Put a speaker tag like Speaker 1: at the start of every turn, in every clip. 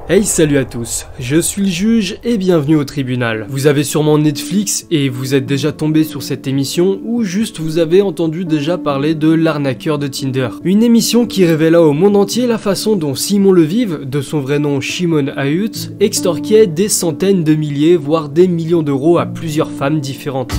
Speaker 1: Hey, salut à tous, je suis le juge et bienvenue au tribunal. Vous avez sûrement Netflix et vous êtes déjà tombé sur cette émission ou juste vous avez entendu déjà parler de l'arnaqueur de Tinder. Une émission qui révéla au monde entier la façon dont Simon Levive, de son vrai nom Shimon Hayut, extorquait des centaines de milliers voire des millions d'euros à plusieurs femmes différentes.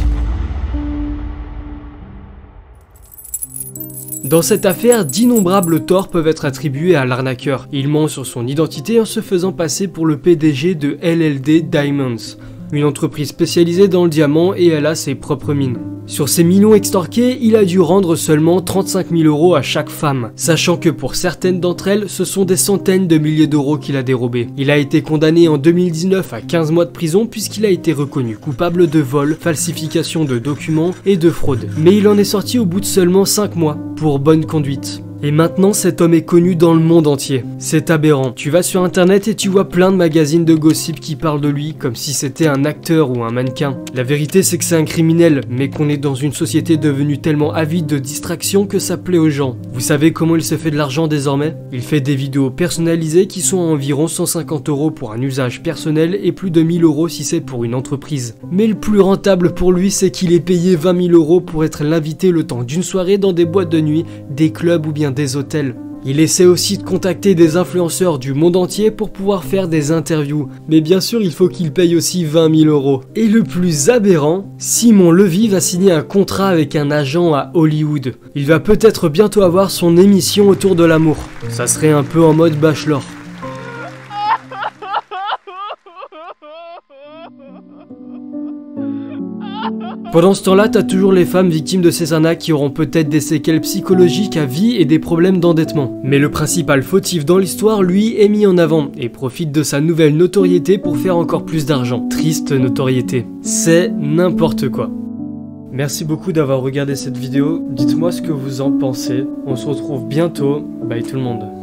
Speaker 1: Dans cette affaire, d'innombrables torts peuvent être attribués à l'arnaqueur. Il ment sur son identité en se faisant passer pour le PDG de LLD Diamonds, une entreprise spécialisée dans le diamant et elle a ses propres mines. Sur ces millions extorqués, il a dû rendre seulement 35 000 euros à chaque femme, sachant que pour certaines d'entre elles, ce sont des centaines de milliers d'euros qu'il a dérobés. Il a été condamné en 2019 à 15 mois de prison puisqu'il a été reconnu coupable de vol, falsification de documents et de fraude. Mais il en est sorti au bout de seulement 5 mois, pour bonne conduite. Et maintenant, cet homme est connu dans le monde entier. C'est aberrant. Tu vas sur internet et tu vois plein de magazines de gossip qui parlent de lui comme si c'était un acteur ou un mannequin. La vérité, c'est que c'est un criminel, mais qu'on est dans une société devenue tellement avide de distractions que ça plaît aux gens. Vous savez comment il se fait de l'argent désormais? Il fait des vidéos personnalisées qui sont à environ 150 euros pour un usage personnel et plus de 1000 euros si c'est pour une entreprise. Mais le plus rentable pour lui, c'est qu'il est payé 20 000 euros pour être l'invité le temps d'une soirée dans des boîtes de nuit, des clubs ou bien des hôtels. Il essaie aussi de contacter des influenceurs du monde entier pour pouvoir faire des interviews. Mais bien sûr, il faut qu'il paye aussi 20 000 euros. Et le plus aberrant, Simon Levive a signé un contrat avec un agent à Hollywood. Il va peut-être bientôt avoir son émission autour de l'amour. Ça serait un peu en mode Bachelor. Pendant ce temps-là, t'as toujours les femmes victimes de ces arnaques qui auront peut-être des séquelles psychologiques à vie et des problèmes d'endettement. Mais le principal fautif dans l'histoire, lui, est mis en avant et profite de sa nouvelle notoriété pour faire encore plus d'argent. Triste notoriété. C'est n'importe quoi. Merci beaucoup d'avoir regardé cette vidéo. Dites-moi ce que vous en pensez. On se retrouve bientôt. Bye tout le monde.